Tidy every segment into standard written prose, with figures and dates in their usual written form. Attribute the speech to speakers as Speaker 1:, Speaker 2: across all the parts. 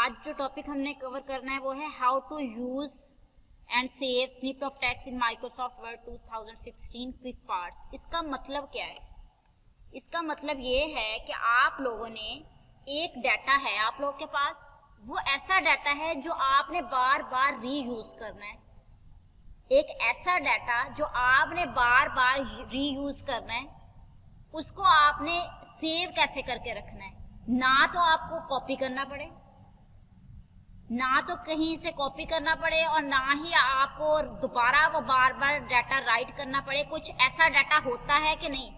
Speaker 1: आज जो टॉपिक हमने कवर करना है वो है how to use and save snippet of text in Microsoft Word 2016 quick parts. इसका मतलब क्या है? इसका मतलब ये है कि आप लोगों ने एक डाटा है आप लोगों के पास, वो ऐसा डाटा है जो आपने बार बार रीयूज करना है। एक ऐसा डाटा जो आपने बार बार रीयूज करना है, उसको आपने सेव कैसे करके रखना है? ना तो आपको कॉपी करना पड़े, ना तो कहीं से कॉपी करना पड़े, और ना ही आपको दोबारा वो बार बार डाटा राइट करना पड़े। कुछ ऐसा डाटा होता है कि नहीं?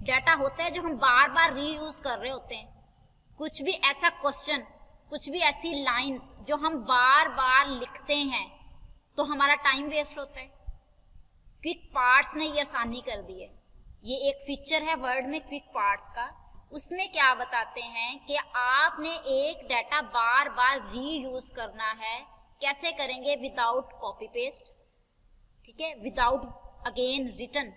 Speaker 1: डाटा होता है जो हम बार बार रीयूज कर रहे होते हैं। कुछ भी ऐसा क्वेश्चन, कुछ भी ऐसी लाइंस जो हम बार बार लिखते हैं तो हमारा टाइम वेस्ट होता है। क्विक पार्ट्स ने ये आसानी कर दी है। ये एक फीचर है वर्ड में क्विक पार्ट्स का। उसमें क्या बताते हैं कि आपने एक डाटा बार बार रीयूज करना है। कैसे करेंगे? विदाउट कॉपी पेस्ट, ठीक है, विदाउट अगेन रिटन।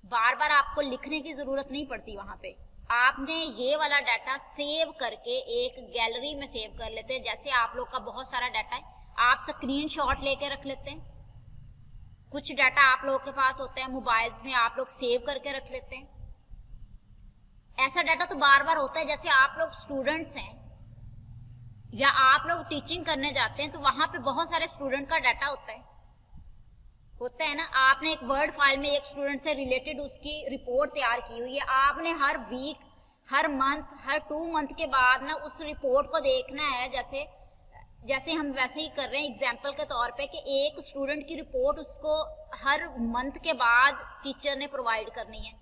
Speaker 1: बार बार आपको लिखने की जरूरत नहीं पड़ती। वहां पे आपने ये वाला डाटा सेव करके एक गैलरी में सेव कर लेते हैं। जैसे आप लोग का बहुत सारा डाटा है, आप स्क्रीनशॉट लेके रख लेते हैं। कुछ डाटा आप लोगों के पास होता है मोबाइल्स में, आप लोग सेव करके रख लेते हैं। ऐसा डाटा तो बार बार होता है। जैसे आप लोग स्टूडेंट्स हैं या आप लोग टीचिंग करने जाते हैं तो वहां पे बहुत सारे स्टूडेंट का डाटा होता है ना। आपने एक वर्ड फाइल में एक स्टूडेंट से रिलेटेड उसकी रिपोर्ट तैयार की हुई है। आपने हर वीक, हर मंथ, हर 2 मंथ के बाद ना उस रिपोर्ट को देखना है। जैसे हम वैसे ही कर रहे हैं एग्जाम्पल के तौर पे कि एक स्टूडेंट की रिपोर्ट उसको हर मंथ के बाद टीचर ने प्रोवाइड करनी है।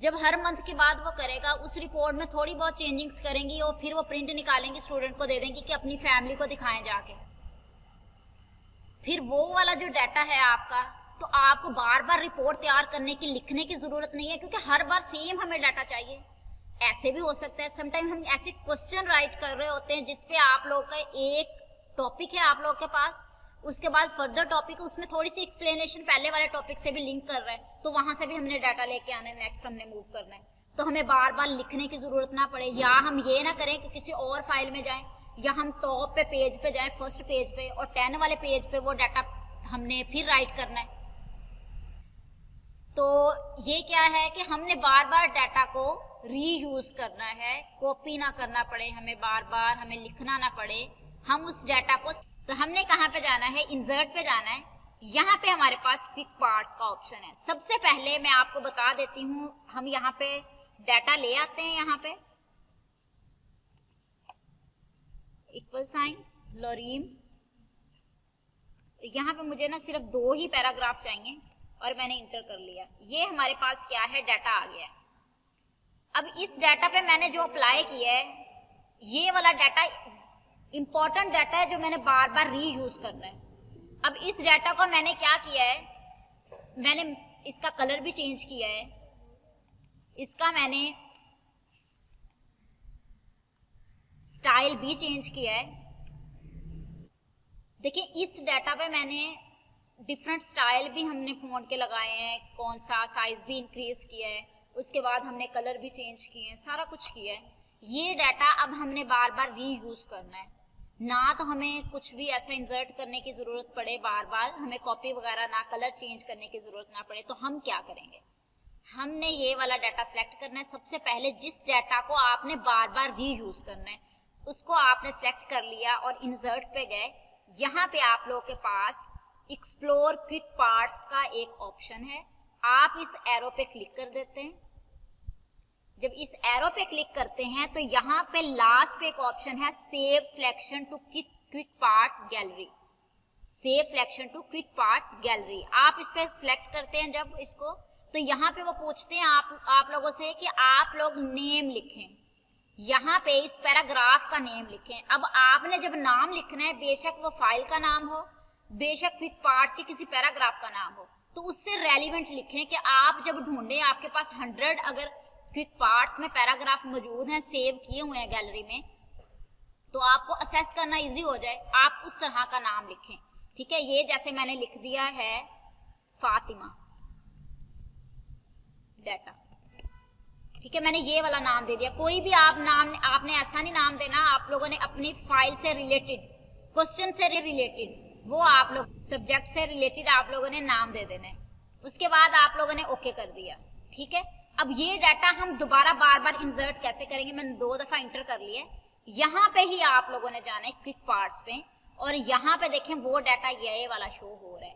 Speaker 1: जब हर मंथ के बाद वो करेगा, उस रिपोर्ट में थोड़ी बहुत चेंजिंग्स करेंगी और फिर वो प्रिंट निकालेंगी, स्टूडेंट को दे देंगी कि अपनी फैमिली को दिखाएं जाके। फिर वो वाला जो डाटा है आपका, तो आपको बार बार रिपोर्ट तैयार करने की, लिखने की जरूरत नहीं है, क्योंकि हर बार सेम हमें डाटा चाहिए। ऐसे भी हो सकता है समटाइम हम ऐसे क्वेश्चन राइट कर रहे होते हैं जिसपे आप लोग का एक टॉपिक है आप लोग के पास, उसके बाद फर्दर टॉपिक, उसमें थोड़ी सी एक्सप्लेनेशन पहले वाले टॉपिक से भी लिंक कर रहा है, तो वहां से भी हमने डाटा लेके आना है, नेक्स्ट हमने मूव करना है। तो हमें बार बार लिखने की जरूरत ना पड़े। या हम ये ना करें कि किसी और फाइल में जाएं, या हम टॉप पे पेज पे जाएं, फर्स्ट पेज पे, और 10 वाले पेज पे वो डाटा हमने फिर राइट करना है। तो ये क्या है कि हमने बार बार डाटा को रीयूज करना है, कॉपी ना करना पड़े हमें, बार बार हमें लिखना ना पड़े। हम उस डाटा को, तो हमने कहाँ पे जाना है? इंसर्ट पे जाना है। यहाँ पे हमारे पास क्विक पार्ट्स का ऑप्शन है। सबसे पहले मैं आपको बता देती हूँ, हम यहाँ पे डाटा ले आते हैं। यहाँ पे इक्वल साइन लोरीम, यहाँ पे मुझे ना सिर्फ 2 ही पैराग्राफ चाहिए और मैंने इंटर कर लिया। ये हमारे पास क्या है? डाटा आ गया। अब इस डाटा पे मैंने जो अप्लाई किया है, ये वाला डाटा इंपॉर्टेंट डाटा है जो मैंने बार बार रीयूज करना है। अब इस डाटा को मैंने क्या किया है? मैंने इसका कलर भी चेंज किया है, इसका मैंने स्टाइल भी चेंज किया है। देखिए इस डाटा पे मैंने डिफरेंट स्टाइल भी हमने फ़ॉन्ट के लगाए हैं, कौन सा साइज भी इंक्रीज किया है, उसके बाद हमने कलर भी चेंज किए हैं, सारा कुछ किया है। ये डाटा अब हमने बार बार रीयूज करना है। ना तो हमें कुछ भी ऐसा इंसर्ट करने की ज़रूरत पड़े बार बार, हमें कॉपी वगैरह ना कलर चेंज करने की ज़रूरत ना पड़े। तो हम क्या करेंगे? हमने ये वाला डाटा सेलेक्ट करना है। सबसे पहले जिस डाटा को आपने बार बार रीयूज करना है उसको आपने सेलेक्ट कर लिया और इंसर्ट पे गए। यहाँ पे आप लोगों के पास एक्सप्लोर क्विक पार्ट्स का एक ऑप्शन है। आप इस एरो पे क्लिक कर देते हैं। जब इस एरो पे क्लिक करते हैं तो यहाँ पे लास्ट पे एक ऑप्शन है save selection to quick part gallery. Save selection to quick part gallery आप इस पे सिलेक्ट करते हैं जब इसको, तो यहाँ पे वो पूछते हैं आप लोगों से कि आप लोग नेम लिखें। यहाँ पे इस पैराग्राफ का नेम लिखें। अब आपने जब नाम लिखना है, बेशक वो फाइल का नाम हो, बेशक क्विक पार्ट्स के किसी पैराग्राफ का नाम हो, तो उससे रेलिवेंट लिखें कि आप जब ढूंढें, आपके पास 100 अगर क्विक पार्ट्स में पैराग्राफ मौजूद हैं, सेव किए हुए हैं गैलरी में, तो आपको असेस करना इजी हो जाए, आप उस तरह का नाम लिखें। ठीक है, ये जैसे मैंने लिख दिया है फातिमा डाटा, ठीक है, मैंने ये वाला नाम दे दिया। कोई भी आप नाम, आपने ऐसा नहीं नाम देना, आप लोगों ने अपनी फाइल से रिलेटेड, क्वेश्चन से रिलेटेड, वो आप लोग सब्जेक्ट से रिलेटेड आप लोगों ने नाम दे देना है। उसके बाद आप लोगों ने ओके कर दिया। ठीक है, अब ये डाटा हम दोबारा बार बार इंसर्ट कैसे करेंगे, मैंने 2 दफा इंटर कर लिया। यहाँ पे ही आप लोगों ने जाना है क्विक पार्ट्स पे, और यहाँ पे देखें वो डाटा ये वाला शो हो रहा है,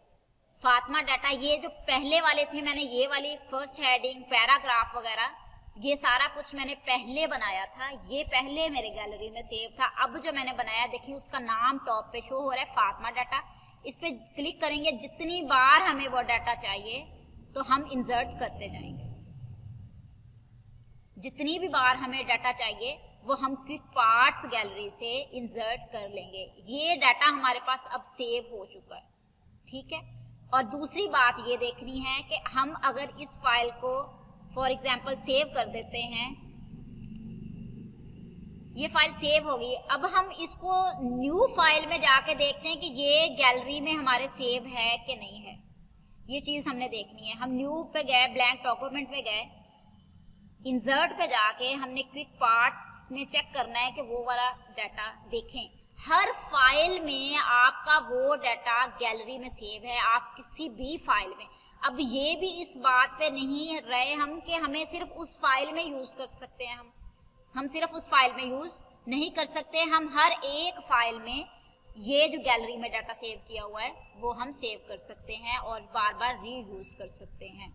Speaker 1: फातिमा डाटा। ये जो पहले वाले थे, मैंने ये वाली फर्स्ट हेडिंग, पैराग्राफ वगैरह, ये सारा कुछ मैंने पहले बनाया था, ये पहले मेरे गैलरी में सेव था। अब जो मैंने बनाया देखिए उसका नाम टॉप पे शो हो रहा है, फातिमा डाटा। इस पे क्लिक करेंगे, जितनी बार हमें वो डाटा चाहिए तो हम इंसर्ट करते जाएंगे। जितनी भी बार हमें डाटा चाहिए वो हम क्विक पार्ट्स गैलरी से इंसर्ट कर लेंगे। ये डाटा हमारे पास अब सेव हो चुका है। ठीक है, और दूसरी बात ये देखनी है कि हम अगर इस फाइल को फॉर एग्जाम्पल सेव कर देते हैं, ये फाइल सेव होगी। अब हम इसको न्यू फाइल में जाके देखते हैं कि ये गैलरी में हमारे सेव है कि नहीं है, ये चीज़ हमने देखनी है। हम न्यू पे गए, ब्लैंक डॉक्यूमेंट पे गए, इंसर्ट पे जाके हमने क्विक पार्ट्स में चेक करना है कि वो वाला डाटा देखें। हर फाइल में आपका वो डाटा गैलरी में सेव है, आप किसी भी फाइल में। अब ये भी इस बात पे नहीं रहे हम कि हमें सिर्फ उस फाइल में यूज़ कर सकते हैं, हम सिर्फ उस फाइल में यूज़ नहीं कर सकते, हम हर एक फाइल में ये जो गैलरी में डाटा सेव किया हुआ है वो हम सेव कर सकते हैं और बार बार रीयूज़ कर सकते हैं।